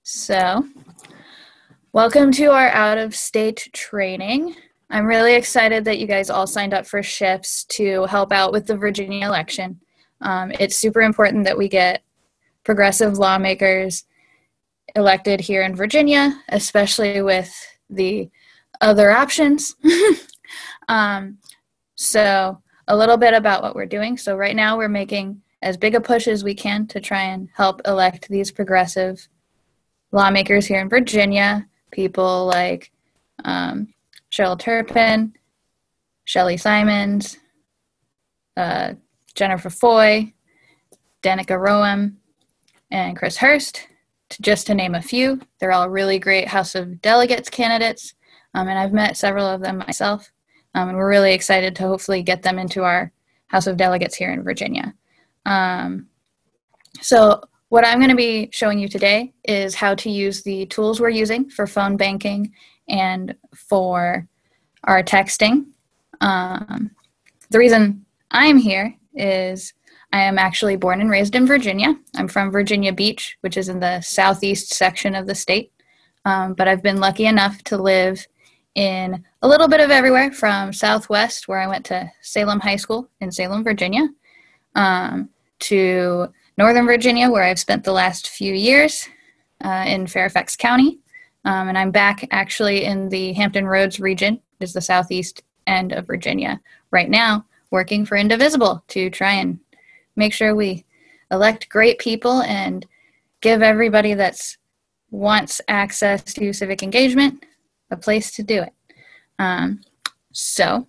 So, welcome to our out-of-state training. I'm really excited that you guys all signed up for shifts to help out with the Virginia election. It's super important that we get progressive lawmakers elected here in Virginia, especially with the other options. So, a little bit about what we're doing. So right now we're making as big a push as we can to try and help elect these progressive lawmakers here in Virginia, people like Cheryl Turpin, Shelley Simons, Jennifer Foy, Danica Roem, and Chris Hurst, just to name a few. They're all really great House of Delegates candidates, and I've met several of them myself, and we're really excited to hopefully get them into our House of Delegates here in Virginia. So what I'm going to be showing you today is how to use the tools we're using for phone banking and for our texting. The reason I'm here is I am actually born and raised in Virginia. I'm from Virginia Beach, which is in the southeast section of the state. But I've been lucky enough to live in a little bit of everywhere, from Southwest, where I went to Salem High School in Salem, Virginia, to Northern Virginia, where I've spent the last few years in Fairfax County. And I'm back actually in the Hampton Roads region, is the southeast end of Virginia right now, working for Indivisible to try and make sure we elect great people and give everybody that wants access to civic engagement a place to do it. So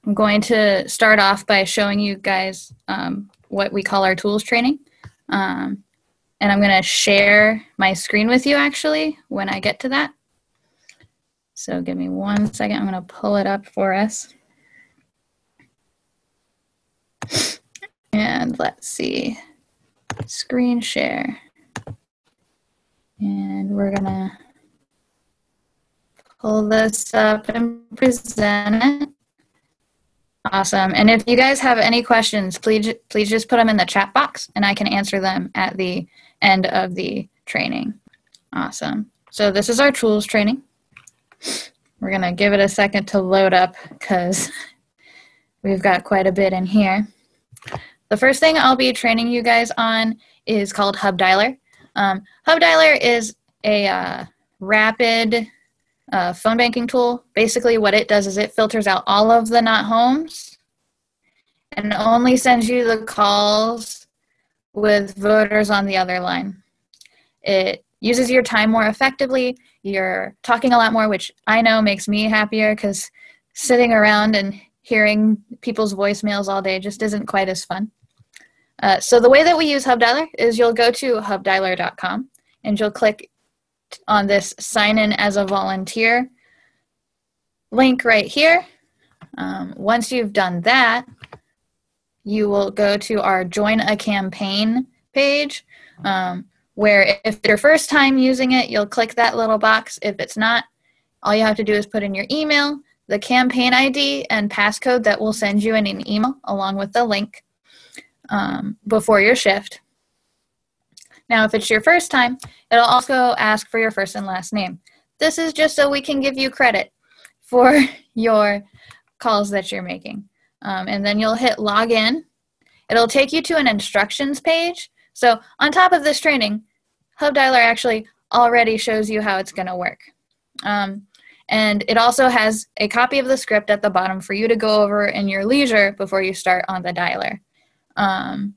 I'm going to start off by showing you guys what we call our tools training. And I'm going to share my screen with you actually when I get to that. So give me 1 second. I'm going to pull it up for us. And let's see, screen share. And we're going to pull this up and present it. Awesome. And if you guys have any questions, please just put them in the chat box and I can answer them at the end of the training. Awesome. So this is our tools training. We're going to give it a second to load up because we've got quite a bit in here. The first thing I'll be training you guys on is called Hub Dialer. Hub Dialer is a rapid phone banking tool. Basically what it does is it filters out all of the not homes and only sends you the calls with voters on the other line. It uses your time more effectively. You're talking a lot more, which I know makes me happier because sitting around and hearing people's voicemails all day just isn't quite as fun. So the way that we use Hub Dialer is you'll go to hubdialer.com and you'll click on this sign in as a volunteer link right here. Once you've done that, you will go to our join a campaign page, where if it's your first time using it, you'll click that little box. If it's not, all you have to do is put in your email, the campaign ID, and passcode that will send you in an email along with the link before your shift. Now, if it's your first time, it'll also ask for your first and last name. This is just so we can give you credit for your calls that you're making. And then you'll hit login. It'll take you to an instructions page. So on top of this training, Hub Dialer actually already shows you how it's going to work. And it also has a copy of the script at the bottom for you to go over in your leisure before you start on the dialer. And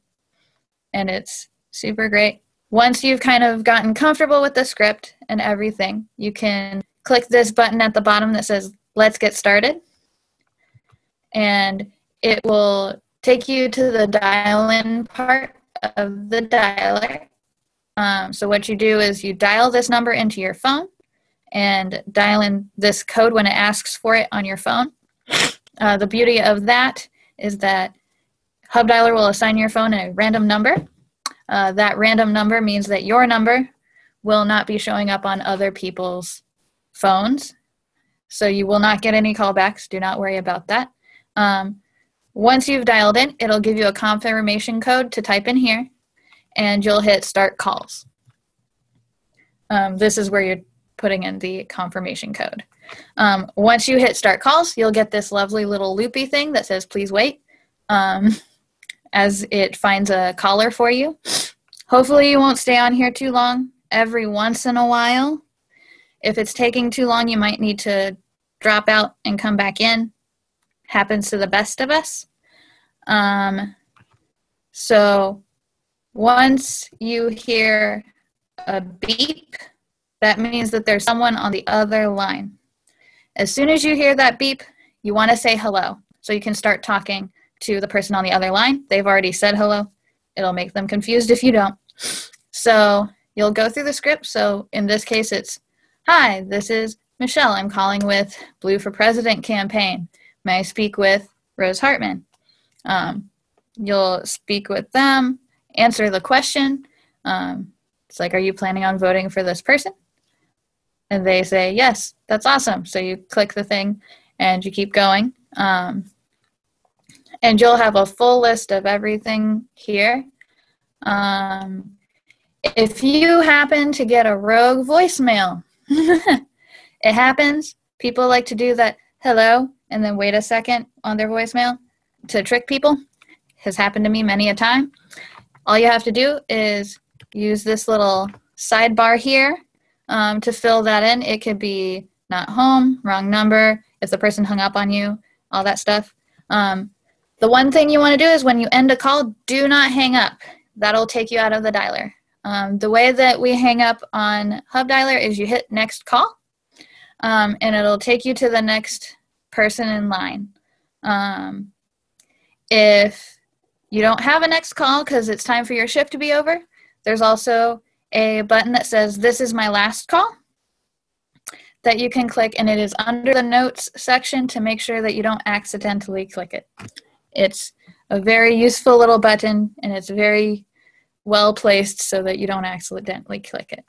it's super great. Once you've kind of gotten comfortable with the script and everything, you can click this button at the bottom that says, let's get started. And it will take you to the dial-in part of the dialer. So what you do is you dial this number into your phone and dial in this code when it asks for it on your phone. The beauty of that is that Hub Dialer will assign your phone a random number. That random number means that your number will not be showing up on other people's phones. So you will not get any callbacks. Do not worry about that. Once you've dialed in, it'll give you a confirmation code to type in here, and you'll hit start calls. this is where you're putting in the confirmation code. Once you hit start calls, you'll get this lovely little loopy thing that says please wait as it finds a caller for you. Hopefully you won't stay on here too long. Every once in a while, if it's taking too long, you might need to drop out and come back in. Happens to the best of us. So once you hear a beep, that means that there's someone on the other line. As soon as you hear that beep, you want to say hello. So you can start talking to the person on the other line. They've already said hello. It'll make them confused if you don't. So you'll go through the script. So in this case, it's, hi, this is Michelle. I'm calling with Blue for President campaign. May I speak with Rose Hartman? You'll speak with them, answer the question. It's like, are you planning on voting for this person? And they say, yes, that's awesome. So you click the thing and you keep going. And you'll have a full list of everything here. If you happen to get a rogue voicemail, it happens. People like to do that hello and then wait a second on their voicemail to trick people. Has happened to me many a time. All you have to do is use this little sidebar here to fill that in. It could be not home, wrong number, if the person hung up on you, all that stuff. The one thing you want to do is when you end a call, do not hang up. That'll take you out of the dialer. The way that we hang up on Hub Dialer is you hit next call, and it'll take you to the next person in line. If you don't have a next call because it's time for your shift to be over, there's also a button that says, this is my last call, that you can click, and it is under the notes section to make sure that you don't accidentally click it. It's a very useful little button, and it's very well placed so that you don't accidentally click it.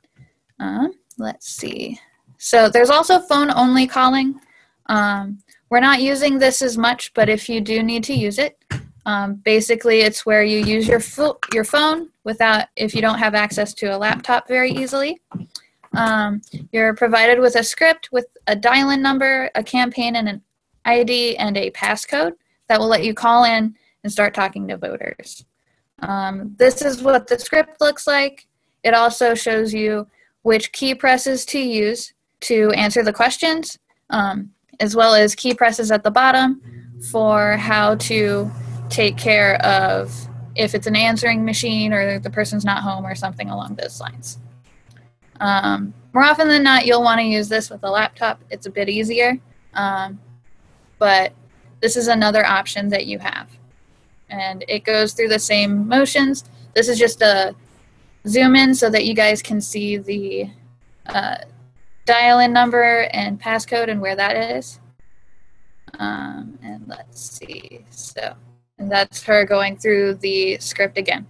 Let's see. So there's also phone-only calling. We're not using this as much, but if you do need to use it, basically it's where you use your phone without, if you don't have access to a laptop very easily. You're provided with a script with a dial-in number, a campaign, and an ID and a passcode that will let you call in and start talking to voters. This is what the script looks like. It also shows you which key presses to use to answer the questions, as well as key presses at the bottom for how to take care of if it's an answering machine or the person's not home or something along those lines. More often than not, you'll want to use this with a laptop. It's a bit easier, but this is another option that you have. And it goes through the same motions. This is just a zoom in so that you guys can see the dial-in number and passcode and where that is. And let's see. And that's her going through the script again.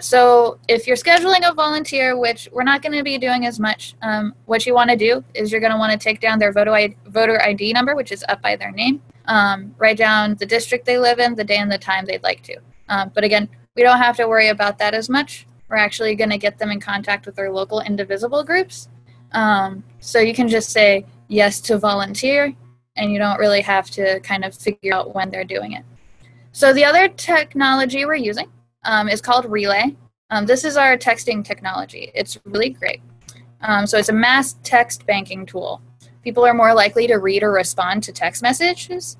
So if you're scheduling a volunteer, which we're not going to be doing as much, what you want to do is you're going to want to take down their voter ID number, which is up by their name. Write down the district they live in, the day and the time they'd like to. But again, we don't have to worry about that as much. We're actually going to get them in contact with their local indivisible groups. So you can just say yes to volunteer, and you don't really have to kind of figure out when they're doing it. So the other technology we're using is called Relay. This is our texting technology. It's really great. So it's a mass text banking tool. People are more likely to read or respond to text messages.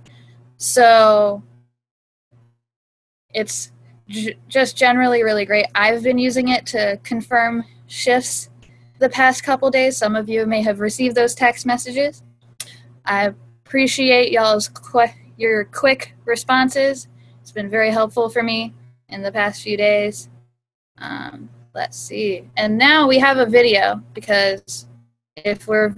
So it's just generally really great. I've been using it to confirm shifts the past couple days. Some of you may have received those text messages. I appreciate y'all's your quick responses. It's been very helpful for me in the past few days. Let's see. And now we have a video because if we're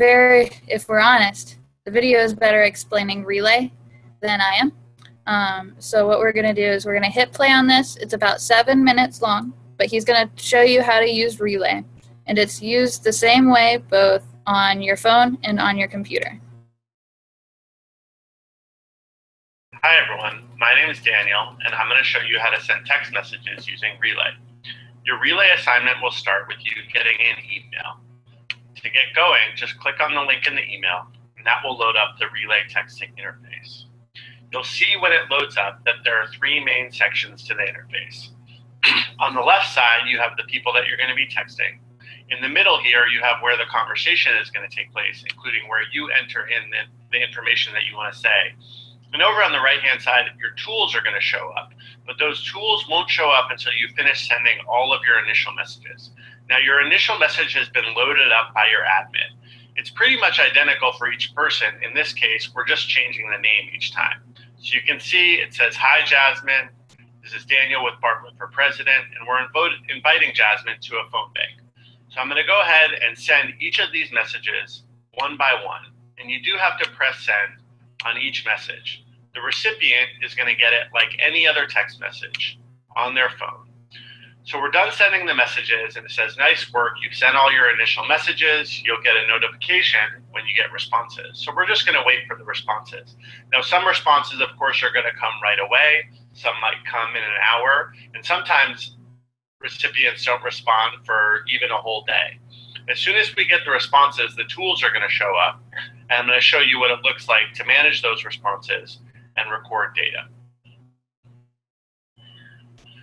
honest, the video is better explaining Relay than I am. So what we're going to do is we're going to hit play on this. It's about 7 minutes long, but he's going to show you how to use Relay. And it's used the same way both on your phone and on your computer. Hi everyone, my name is Daniel, and I'm going to show you how to send text messages using Relay. Your relay assignment will start with you getting an email. To get going, just click on the link in the email, and that will load up the relay texting interface. You'll see when it loads up that there are 3 main sections to the interface. On the left side, you have the people that you're going to be texting. In the middle here, you have where the conversation is going to take place, including where you enter in the information that you want to say. And over on the right-hand side, your tools are going to show up, but those tools won't show up until you finish sending all of your initial messages. Now, your initial message has been loaded up by your admin. It's pretty much identical for each person. In this case, we're just changing the name each time. So you can see it says, "Hi, Jasmine. This is Daniel with Bartlett for President," and we're inviting Jasmine to a phone bank. So I'm going to go ahead and send each of these messages one by one, and you do have to press send on each message. The recipient is going to get it like any other text message on their phone. So we're done sending the messages, and it says, "Nice work, you've sent all your initial messages. You'll get a notification when you get responses." So we're just going to wait for the responses. Now, some responses, of course, are going to come right away. Some might come in an hour, and sometimes recipients don't respond for even a whole day. As soon as we get the responses, the tools are going to show up, and I'm going to show you what it looks like to manage those responses and record data.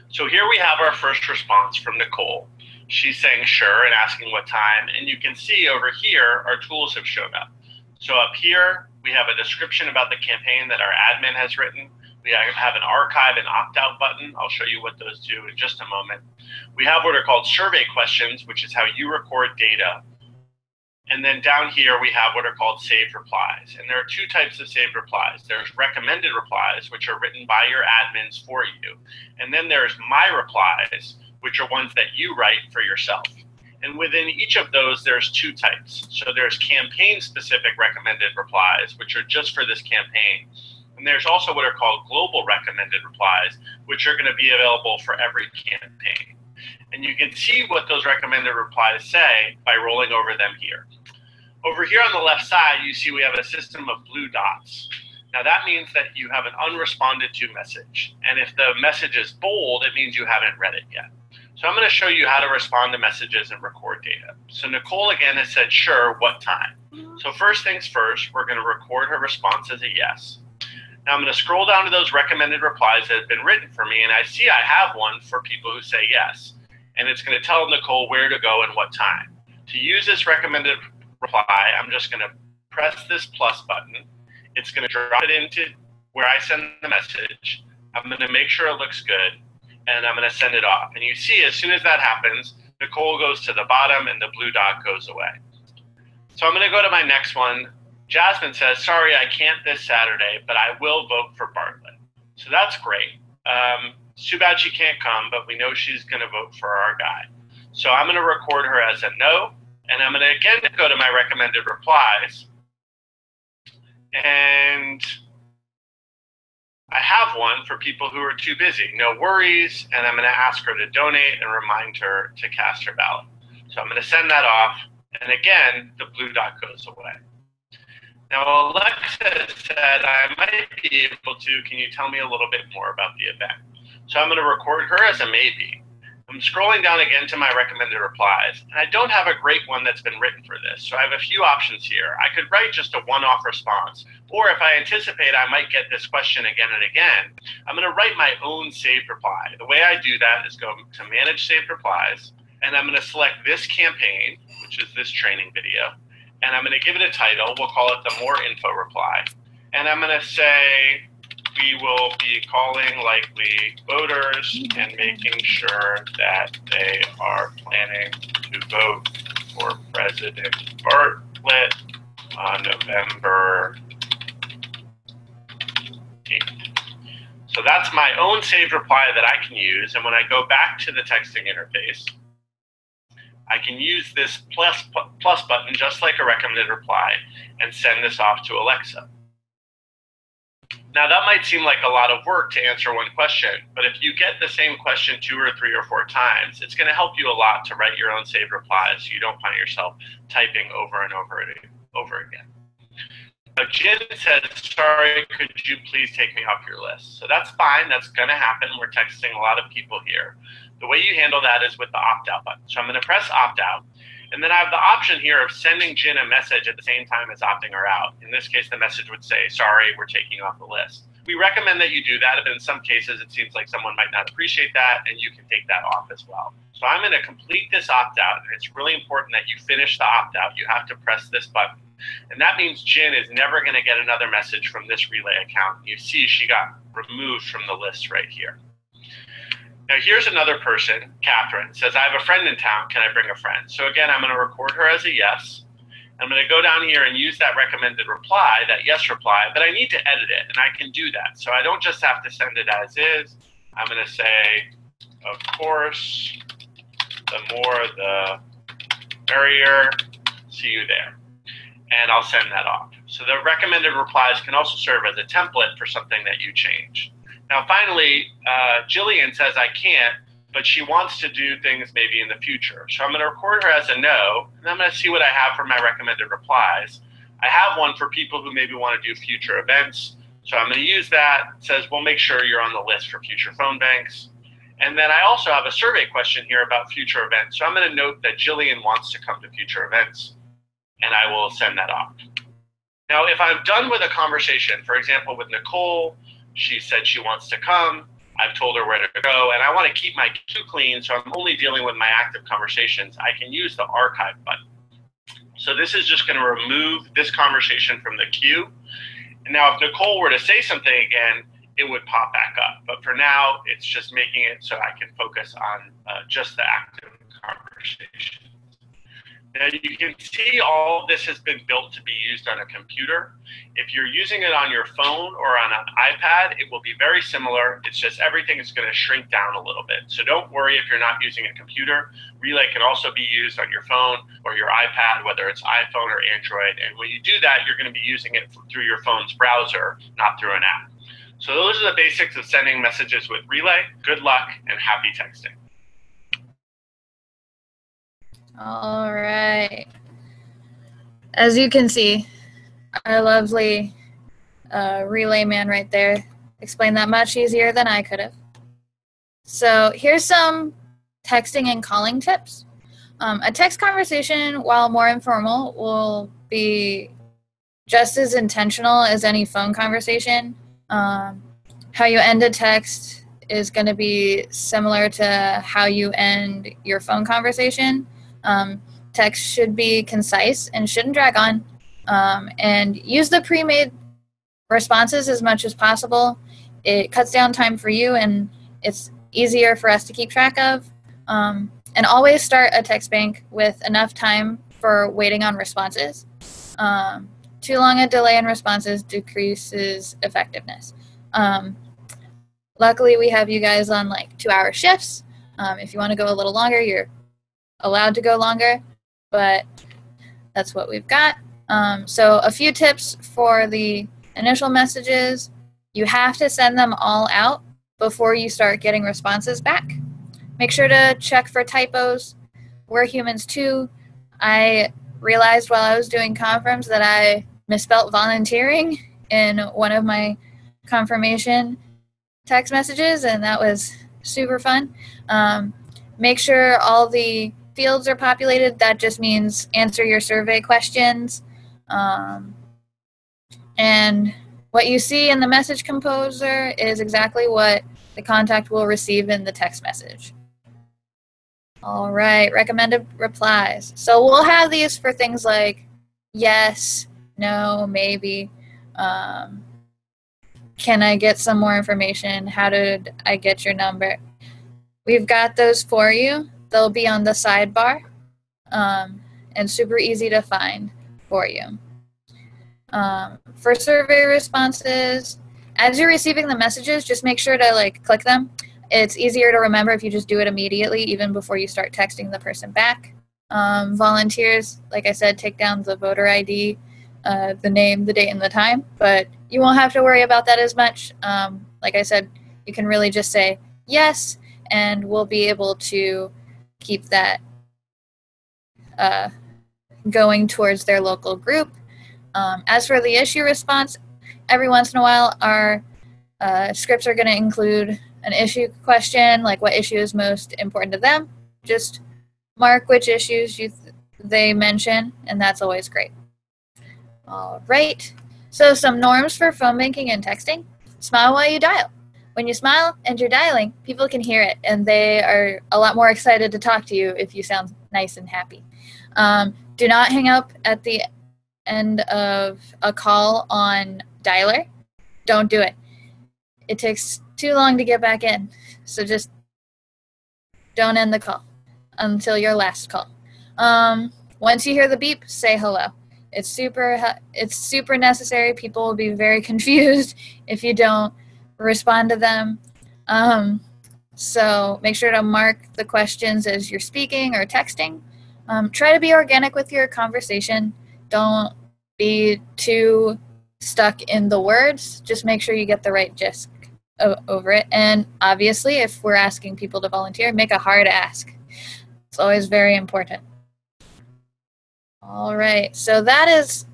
So here we have our first response from Nicole. She's saying sure and asking what time, and you can see over here our tools have shown up. So up here we have a description about the campaign that our admin has written. We have an archive and opt-out button. I'll show you what those do in just a moment. We have what are called survey questions, which is how you record data. And then down here, we have what are called saved replies. And there are 2 types of saved replies. There's recommended replies, which are written by your admins for you. And then there's my replies, which are ones that you write for yourself. And within each of those, there's 2 types. So there's campaign-specific recommended replies, which are just for this campaign. And there's also what are called global recommended replies, which are going to be available for every campaign. And you can see what those recommended replies say by rolling over them here. Over here on the left side, you see we have a system of blue dots. Now that means that you have an unresponded to message. And if the message is bold, it means you haven't read it yet. So I'm going to show you how to respond to messages and record data. So Nicole again has said, sure, what time? So first things first, we're going to record her response as a yes. Now I'm going to scroll down to those recommended replies that have been written for me, and I see I have one for people who say yes. And it's going to tell Nicole where to go and what time. To use this recommended reply, I'm just going to press this plus button. It's going to drop it into where I send the message. I'm going to make sure it looks good, and I'm going to send it off. And you see, as soon as that happens, Nicole goes to the bottom and the blue dot goes away. So I'm going to go to my next one. Jasmine says, sorry, I can't this Saturday, but I will vote for Bartlett. So that's great. It's too bad she can't come, but we know she's going to vote for our guy. So I'm going to record her as a no, and I'm going to again go to my recommended replies. And I have one for people who are too busy. No worries, and I'm going to ask her to donate and remind her to cast her ballot. So I'm going to send that off, and again, the blue dot goes away. Now, Alexa said I might be able to, can you tell me a little bit more about the event? So I'm going to record her as a maybe. I'm scrolling down again to my recommended replies, and I don't have a great one that's been written for this, so I have a few options here. I could write just a one-off response, or if I anticipate I might get this question again and again, I'm going to write my own saved reply. The way I do that is go to Manage Saved Replies, and I'm going to select this campaign, which is this training video, and I'm going to give it a title. We'll call it the More Info reply, and I'm going to say, we will be calling likely voters and making sure that they are planning to vote for President Bartlett on November 8th. So that's my own saved reply that I can use. And when I go back to the texting interface, I can use this plus button just like a recommended reply and send this off to Alexa. Now that might seem like a lot of work to answer one question, but if you get the same question 2 or 3 or 4 times, it's going to help you a lot to write your own saved replies so you don't find yourself typing over and over again. Now Jen says, sorry, could you please take me off your list? So that's fine, that's going to happen. We're texting a lot of people here. The way you handle that is with the opt-out button. So I'm going to press opt-out, and then I have the option here of sending Jen a message at the same time as opting her out. In this case, the message would say, sorry, we're taking you off the list. We recommend that you do that, but in some cases, it seems like someone might not appreciate that, and you can take that off as well. So I'm going to complete this opt-out, and it's really important that you finish the opt-out. You have to press this button. And that means Jen is never going to get another message from this Relay account. You see she got removed from the list right here. Now here's another person, Catherine, says, I have a friend in town, can I bring a friend? So again, I'm going to record her as a yes. I'm going to go down here and use that recommended reply, that yes reply, but I need to edit it, and I can do that. So I don't just have to send it as is. I'm going to say, of course, the more the merrier, see you there. And I'll send that off. So the recommended replies can also serve as a template for something that you change. Now finally, Jillian says I can't, but she wants to do things maybe in the future. So I'm going to record her as a no, and I'm going to see what I have for my recommended replies. I have one for people who maybe want to do future events. So I'm going to use that. It says, well, make sure you're on the list for future phone banks. And then I also have a survey question here about future events. So I'm going to note that Jillian wants to come to future events, and I will send that off. Now, if I'm done with a conversation, for example, with Nicole, she said she wants to come, I've told her where to go, and I want to keep my queue clean, so I'm only dealing with my active conversations, I can use the archive button. So this is just going to remove this conversation from the queue. And now if Nicole were to say something again, it would pop back up. But for now, it's just making it so I can focus on just the active conversation. Now you can see all of this has been built to be used on a computer. If you're using it on your phone or on an iPad, it will be very similar. It's just everything is going to shrink down a little bit. So don't worry if you're not using a computer. Relay can also be used on your phone or your iPad, whether it's iPhone or Android. And when you do that, you're going to be using it through your phone's browser, not through an app. So those are the basics of sending messages with Relay. Good luck and happy texting. All right. As you can see, our lovely Relay man right there explained that much easier than I could have. So here's some texting and calling tips. A text conversation, while more informal, will be just as intentional as any phone conversation. How you end a text is going to be similar to how you end your phone conversation. Text should be concise and shouldn't drag on, and use the pre-made responses as much as possible. It cuts down time for you, and it's easier for us to keep track of. And always start a text bank with enough time for waiting on responses. Too long a delay in responses decreases effectiveness. Luckily, we have you guys on like 2-hour shifts. If you want to go a little longer, you're allowed to go longer, but that's what we've got. So a few tips for the initial messages. You have to send them all out before you start getting responses back. Make sure to check for typos. We're humans too. I realized while I was doing conference that I misspelled volunteering in one of my confirmation text messages, and that was super fun. Make sure all the fields are populated. That just means answer your survey questions. And what you see in the message composer is exactly what the contact will receive in the text message. All right, recommended replies. So we'll have these for things like yes, no, maybe. Can I get some more information? How did I get your number? We've got those for you. They'll be on the sidebar, and super easy to find for you. For survey responses, as you're receiving the messages, just make sure to click them. It's easier to remember if you just do it immediately, even before you start texting the person back. Volunteers, like I said, take down the voter ID, the name, the date, and the time, but you won't have to worry about that as much. Like I said, you can really just say yes, and we'll be able to keep that going towards their local group. As for the issue response, every once in a while our scripts are going to include an issue question, like what issue is most important to them, just mark which issues they mention, and that's always great. All right. So some norms for phone banking and texting. Smile while you dial. When you smile and you're dialing, people can hear it, and they are a lot more excited to talk to you if you sound nice and happy. Do not hang up at the end of a call on dialer. Don't do it. It takes too long to get back in, so just don't end the call until your last call. Once you hear the beep, say hello. It's super necessary. People will be very confused if you don't respond to them. So make sure to mark the questions as you're speaking or texting. Try to be organic with your conversation. Don't be too stuck in the words. Just make sure you get the right gist over it. And obviously, if we're asking people to volunteer, make a hard ask. It's always very important. All right, so that is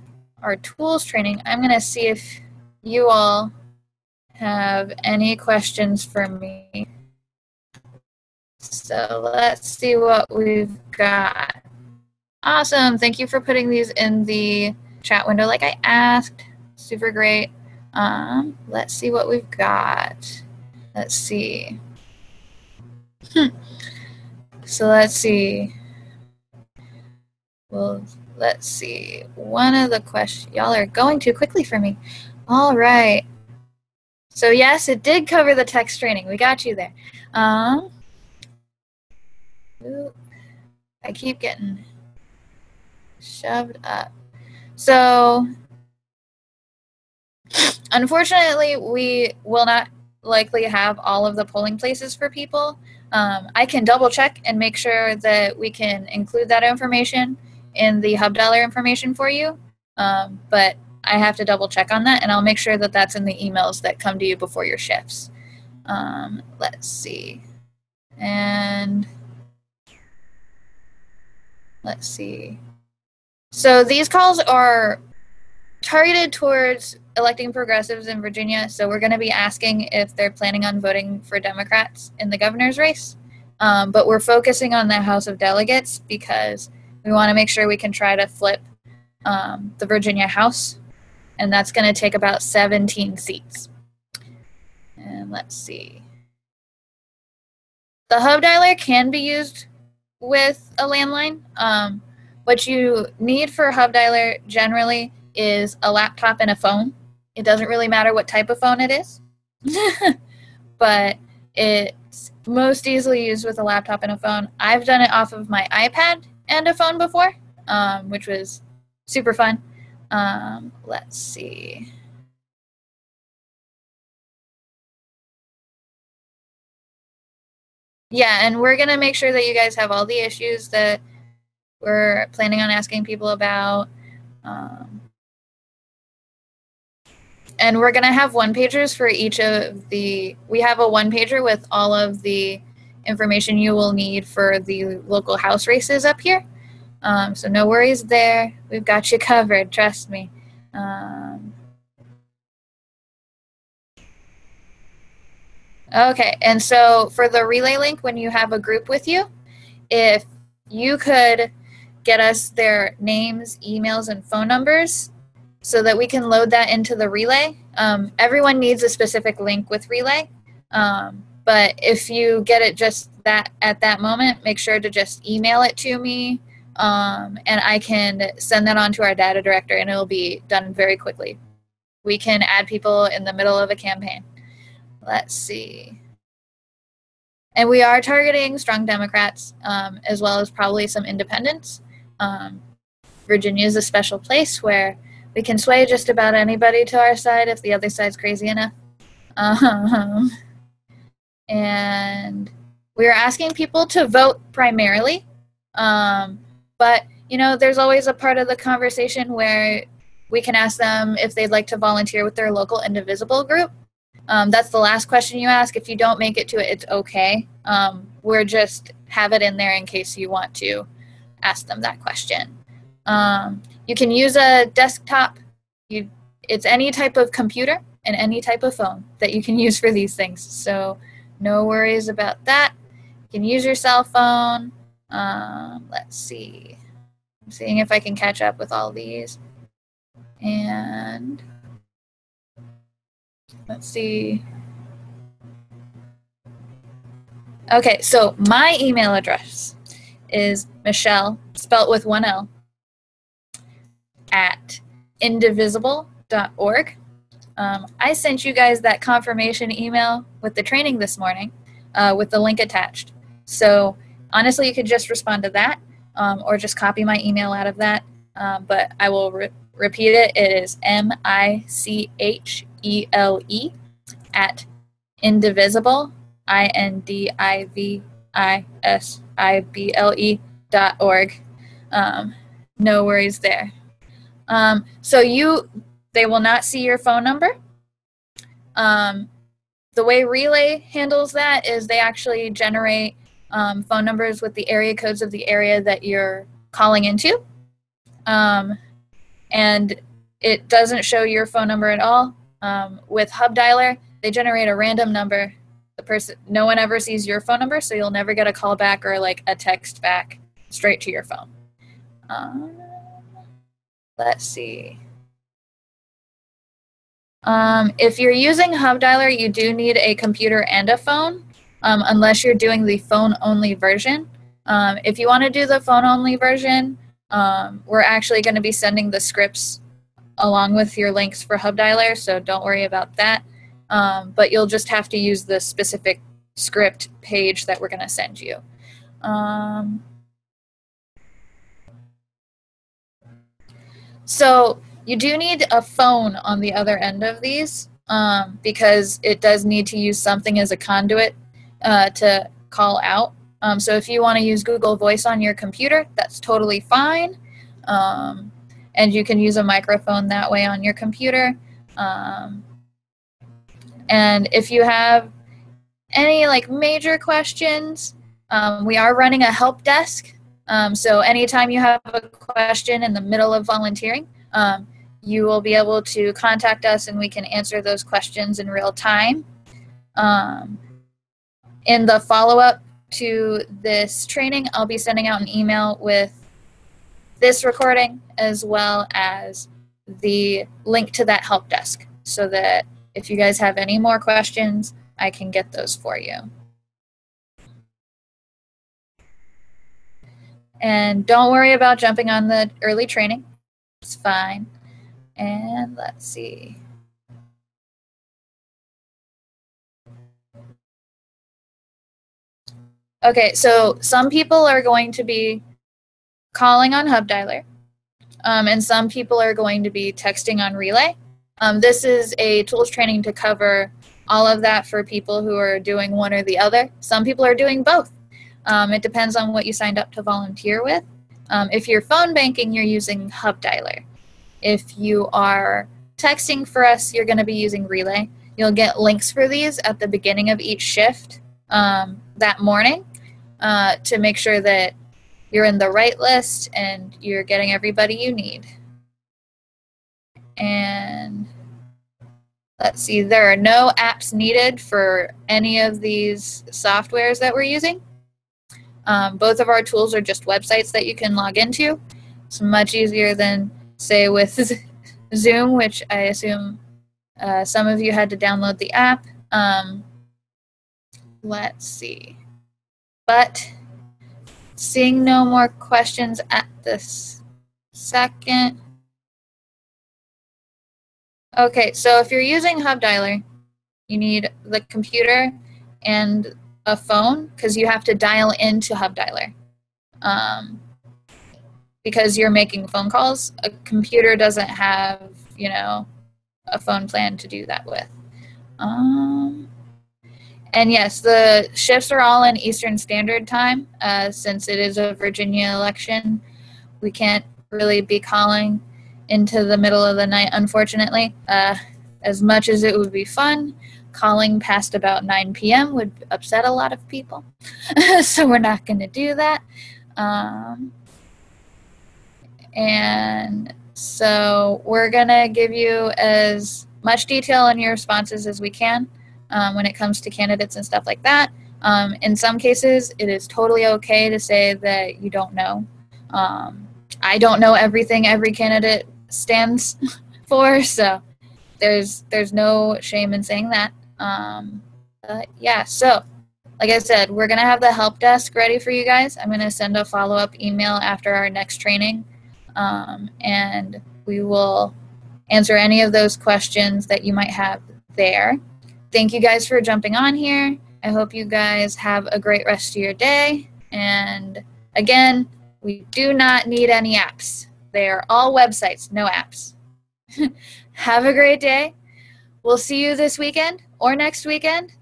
our tools training. I'm going to see if you all have any questions for me. So let's see what we've got. Awesome. Thank you for putting these in the chat window like I asked. Super great. Let's see what we've got. Let's see. So let's see. Well, let's see. One of the questions, y'all are going too quickly for me. All right. So yes, it did cover the text training. We got you there. I keep getting shoved up. So unfortunately, we will not likely have all of the polling places for people. I can double check and make sure that we can include that information in the hub dialer information for you. But I have to double check on that, and I'll make sure that that's in the emails that come to you before your shifts. Let's see. And let's see. So these calls are targeted towards electing progressives in Virginia. So we're going to be asking if they're planning on voting for Democrats in the governor's race. But we're focusing on the House of Delegates because we want to make sure we can try to flip the Virginia House. And that's going to take about 17 seats. And let's see. The hub dialer can be used with a landline. What you need for a hub dialer generally is a laptop and a phone. It doesn't really matter what type of phone it is. But it's most easily used with a laptop and a phone. I've done it off of my iPad and a phone before, which was super fun. Let's see. Yeah, and we're going to make sure that you guys have all the issues that we're planning on asking people about. And we're going to have one-pagers for each of the... We have a one-pager with all of the information you will need for the local house races up here. So no worries there. We've got you covered, trust me. Okay, and so for the relay link, when you have a group with you, if you could get us their names, emails, and phone numbers so that we can load that into the relay. Everyone needs a specific link with relay, but if you get it just that at that moment, make sure to just email it to me, and I can send that on to our data director, and it'll be done very quickly. We can add people in the middle of a campaign. Let's see. And we are targeting strong Democrats, as well as probably some independents. Virginia is a special place where we can sway just about anybody to our side if the other side's crazy enough. And we're asking people to vote primarily. But, you know, there's always a part of the conversation where we can ask them if they'd like to volunteer with their local indivisible group. That's the last question you ask. If you don't make it to it, it's okay. We're just have it in there in case you want to ask them that question. You can use a desktop. It's any type of computer and any type of phone that you can use for these things. So no worries about that. You can use your cell phone. Let's see. I'm seeing if I can catch up with all these. And let's see. Okay, so my email address is Michelle, spelt with one L, at indivisible.org. I sent you guys that confirmation email with the training this morning with the link attached. So honestly, you could just respond to that or just copy my email out of that. But I will repeat it. It is MICHELE at indivisible, INDIVISIBLE.org. No worries there. So they will not see your phone number. The way Relay handles that is they actually generate phone numbers with the area codes of the area that you're calling into. And it doesn't show your phone number at all. With Hub Dialer, they generate a random number. No one ever sees your phone number, so you'll never get a call back or like a text back straight to your phone. Let's see. If you're using Hub Dialer, you do need a computer and a phone, unless you're doing the phone-only version. If you want to do the phone-only version, we're actually going to be sending the scripts along with your links for Hub Dialer, so don't worry about that. But you'll just have to use the specific script page that we're going to send you. So you do need a phone on the other end of these because it does need to use something as a conduit to call out. So if you want to use Google Voice on your computer, that's totally fine. And you can use a microphone that way on your computer. And if you have any like major questions, we are running a help desk. So anytime you have a question in the middle of volunteering, you will be able to contact us and we can answer those questions in real time. In the follow-up to this training, I'll be sending out an email with this recording as well as the link to that help desk so that if you guys have any more questions, I can get those for you. And don't worry about jumping on the early training. It's fine. And let's see. Okay, so some people are going to be calling on Hub Dialer, and some people are going to be texting on Relay. This is a tools training to cover all of that for people who are doing one or the other. Some people are doing both. It depends on what you signed up to volunteer with. If you're phone banking, you're using Hub Dialer. If you are texting for us, you're going to be using Relay. You'll get links for these at the beginning of each shift that morning to make sure that you're in the right list and you're getting everybody you need. And let's see, there are no apps needed for any of these softwares that we're using. Both of our tools are just websites that you can log into. It's much easier than, say, with Zoom, which I assume some of you had to download the app. Let's see. But seeing no more questions at this second. Okay, so if you're using Hub Dialer, you need the computer and a phone because you have to dial into Hub Dialer. Because you're making phone calls, a computer doesn't have, you know, a phone plan to do that with. And yes, the shifts are all in Eastern Standard Time. Since it is a Virginia election, we can't really be calling into the middle of the night, unfortunately. As much as it would be fun, calling past about 9 p.m. would upset a lot of people. So we're not going to do that. And so we're going to give you as much detail in your responses as we can. when it comes to candidates and stuff like that. In some cases, it is totally okay to say that you don't know. I don't know everything every candidate stands for, so there's no shame in saying that. Yeah, so like I said, we're going to have the help desk ready for you guys. I'm going to send a follow-up email after our next training, and we will answer any of those questions that you might have there. Thank you guys for jumping on here. I hope you guys have a great rest of your day. And again, we do not need any apps. They are all websites, no apps. Have a great day. We'll see you this weekend or next weekend.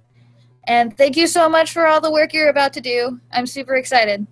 And thank you so much for all the work you're about to do. I'm super excited.